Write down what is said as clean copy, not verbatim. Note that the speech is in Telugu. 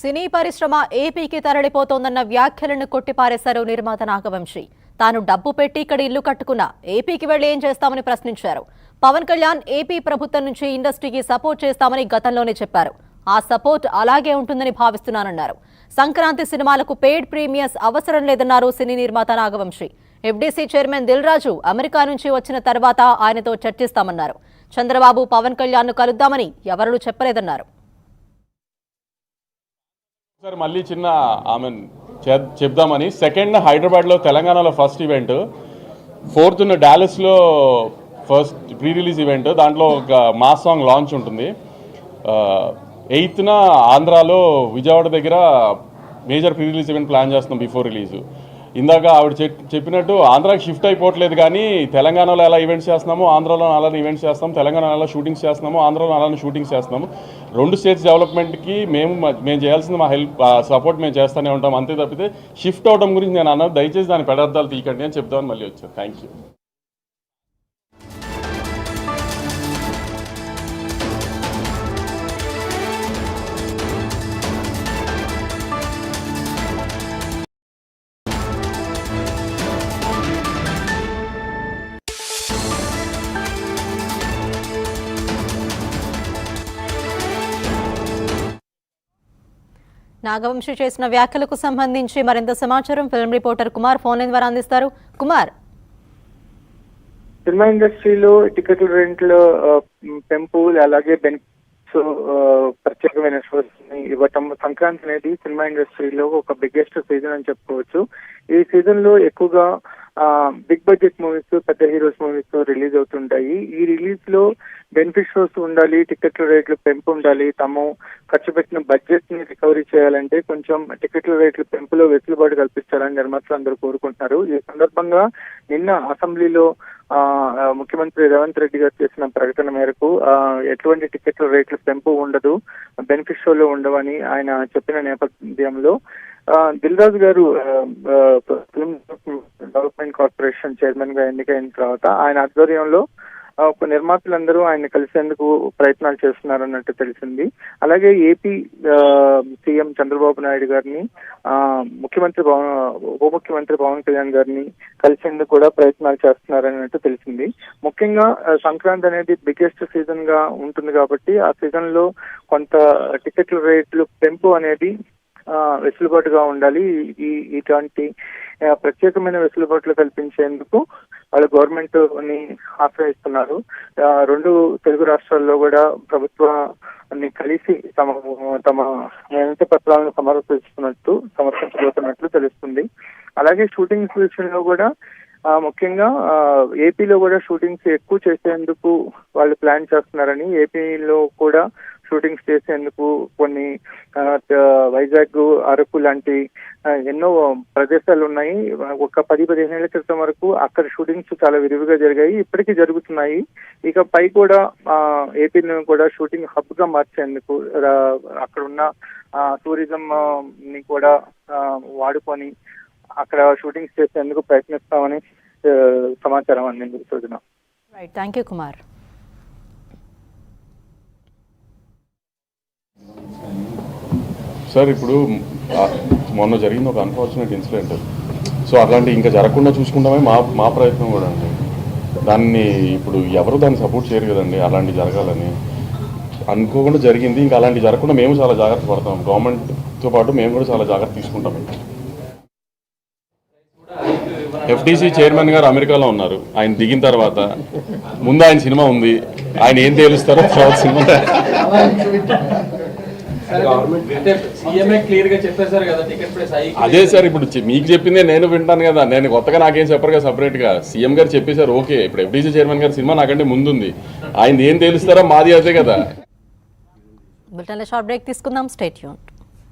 సినీ పరిశ్రమ ఏపీకి తరలిపోతోందన్న వ్యాఖ్యలను కొట్టిపారేశారు నిర్మాత నాగవంశి. తాను డబ్బు పెట్టి ఇక్కడ ఇల్లు కట్టుకున్నా ఏపీకి వెళ్లి ఏం చేస్తామని ప్రశ్నించారు. పవన్ కళ్యాణ్ ఏపీ ప్రభుత్వం నుంచి ఇండస్ట్రీకి సపోర్ట్ చేస్తామని గతంలోనే చెప్పారు. ఆ సపోర్ట్ అలాగే ఉంటుందని భావిస్తున్నానన్నారు. సంక్రాంతి సినిమాలకు పెయిడ్ ప్రీమియర్స్ అవసరం లేదన్నారు సినీ నిర్మాత Nagavamsi. FDC chairman Dil Raju America నుంచి వచ్చిన తర్వాత ఆయనతో చర్చిస్తామన్నారు. చంద్రబాబు పవన్ కళ్యాణ్ ను కలుద్దామని ఎవరూ చెప్పలేదన్నారు. సార్ మళ్ళీ చిన్న చెప్దామని సెకండ్ హైదరాబాద్లో తెలంగాణలో ఫస్ట్ ఈవెంట్, 4th డాలస్లో ఫస్ట్ ప్రీ రిలీజ్ ఈవెంట్, దాంట్లో ఒక మాస్ సాంగ్ లాంచ్ ఉంటుంది. 8th ఆంధ్రాలో విజయవాడ దగ్గర major pre release event plan చేస్తున్నాం బిఫోర్ రిలీజ్. ఇందాక ఆవిడ చెప్పినట్టు ఆంధ్రాకి షిఫ్ట్ అయిపోవట్లేదు, కానీ తెలంగాణలో ఎలా ఈవెంట్స్ చేస్తున్నామో ఆంధ్రాలో అలానే ఈవెంట్స్ చేస్తాము, తెలంగాణలో ఎలా షూటింగ్స్ చేస్తున్నామో ఆంధ్రాలో అలానే షూటింగ్స్ చేస్తున్నాము. 2 స్టేట్స్ డెవలప్మెంట్కి మేము చేయాల్సింది మా సపోర్ట్ మేము చేస్తూనే ఉంటాం. అంతే తప్పితే షిఫ్ట్ అవడం గురించి నేను అన్నది దయచేసి దాని పెడార్థాలు తీయకండి అని చెప్దామని మళ్ళీ వచ్చాను. Thank you. నాగవంశి చేసిన వ్యాఖ్యలకు సంబంధించి మరింత సమాచారం film reporter Kumar phone line ద్వారా అందిస్తారు. కుమార్, సినిమా ఇండస్ట్రీలో టికెట్ల రెంట్ల పెంపు అలాగే బెనిఫిట్స్ ప్రత్యేకమైన షోస్ ఇవ్వటం, సంక్రాంతి అనేది సినిమా ఇండస్ట్రీలో ఒక బిగ్గెస్ట్ సీజన్ అని చెప్పుకోవచ్చు. ఈ సీజన్ లో ఎక్కువగా బిగ్ బడ్జెట్ మూవీస్, పెద్ద హీరోస్ మూవీస్ రిలీజ్ అవుతుంటాయి. ఈ రిలీజ్ లో బెనిఫిట్ షోస్ ఉండాలి, టికెట్ల రేట్లు పెంపు ఉండాలి. తాము ఖర్చు పెట్టిన బడ్జెట్ ని రికవరీ చేయాలంటే కొంచెం టికెట్ల రేట్ల పెంపులో వెసులుబాటు కల్పించాలని నిర్మాతలు అందరూ కోరుకుంటున్నారు. ఈ సందర్భంగా నిన్న అసెంబ్లీలో ముఖ్యమంత్రి రేవంత్ రెడ్డి గారు చేసిన ప్రకటన మేరకు ఎటువంటి టికెట్ల రేట్ల పెంపు ఉండదు, బెనిఫిట్ షోలో ఉండవని ఆయన చెప్పిన నేపథ్యంలో దిల్ రాజు గారు ఫిల్మ్ డెవలప్మెంట్ కార్పొరేషన్ చైర్మన్ గా ఎన్నికైన తర్వాత ఆయన ఆధ్వర్యంలో నిర్మాతలందరూ ఆయన కలిసేందుకు ప్రయత్నాలు చేస్తున్నారన్నట్టు తెలిసింది. అలాగే ఏపీ సీఎం చంద్రబాబు నాయుడు గారిని, ఉప ముఖ్యమంత్రి పవన్ కళ్యాణ్ గారిని కలిసేందుకు కూడా ప్రయత్నాలు చేస్తున్నారన్నట్టు తెలిసింది. ముఖ్యంగా సంక్రాంతి అనేది బిగ్గెస్ట్ సీజన్ గా ఉంటుంది కాబట్టి ఆ సీజన్ లో కొంత టికెట్ల రేట్లు పెంపు అనేది వెసులుబాటుగా ఉండాలి. ఇటువంటి ప్రత్యేకమైన వెసులుబాట్లు కల్పించేందుకు వాళ్ళు గవర్నమెంట్ ని ఆశ్రయిస్తున్నారు. 2 తెలుగు రాష్ట్రాల్లో కూడా ప్రభుత్వాన్ని కలిసి తమ వినతి పత్రాలను సమర్పించబోతున్నట్లు తెలుస్తుంది. అలాగే షూటింగ్స్ విషయంలో కూడా ముఖ్యంగా ఏపీలో కూడా షూటింగ్స్ ఎక్కువ చేసేందుకు వాళ్ళు ప్లాన్ చేస్తున్నారని, ఏపీలో కూడా షూటింగ్స్ చేసేందుకు కొన్ని వైజాగ్, అరకు లాంటి ఎన్నో ప్రదేశాలు ఉన్నాయి. ఒక 10-15 ఏళ్ల క్రితం వరకు అక్కడ షూటింగ్స్ చాలా విరివిగా జరిగాయి, ఇప్పటికీ జరుగుతున్నాయి. ఇక పై కూడా ఏపీని కూడా షూటింగ్ హబ్ గా మార్చేందుకు అక్కడ ఉన్న టూరిజం ని కూడా వాడుకొని అక్కడ షూటింగ్స్ చేసేందుకు ప్రయత్నిస్తామని సమాచారం అందింది. సూచన. Right, thank you Kumar. Sir ఇప్పుడు మొన్న జరిగింది ఒక అన్ఫార్చునేట్ ఇన్సిడెంట్. సో అట్లాంటి ఇంకా జరగకుండా చూసుకుంటామే మా ప్రయత్నం కూడా అండి. దాన్ని ఇప్పుడు ఎవరు దాన్ని సపోర్ట్ చేయరు కదండి. అలాంటి జరగాలని అనుకోకుండా జరిగింది. ఇంకా అలాంటి జరగకుండా మేము చాలా జాగ్రత్త పడతాం. గవర్నమెంట్తో పాటు మేము కూడా చాలా జాగ్రత్త తీసుకుంటాం. ఎఫ్డీసీ చైర్మన్ గారు అమెరికాలో ఉన్నారు. ఆయన దిగిన తర్వాత ముందు ఆయన సినిమా ఉంది, ఆయన ఏం తేలుస్తారో తర్వాత సినిమా. అదే సార్, ఇప్పుడు మీకు చెప్పిందే నేను వింటాను కదా. నేను కొత్తగా నాకేం చెప్పరు కదా సపరేట్ గా. సీఎం గారు చెప్పేశారు, ఓకే. ఇప్పుడు ఎఫ్డీసీ చైర్మన్ గారు సినిమా నాకంటే ముందుంది, ఆయన ఏం తేలుస్తారో మాది అదే కదా. బులెటిన్లో షార్ట్ బ్రేక్ తీసుకుందాం. Stay tuned.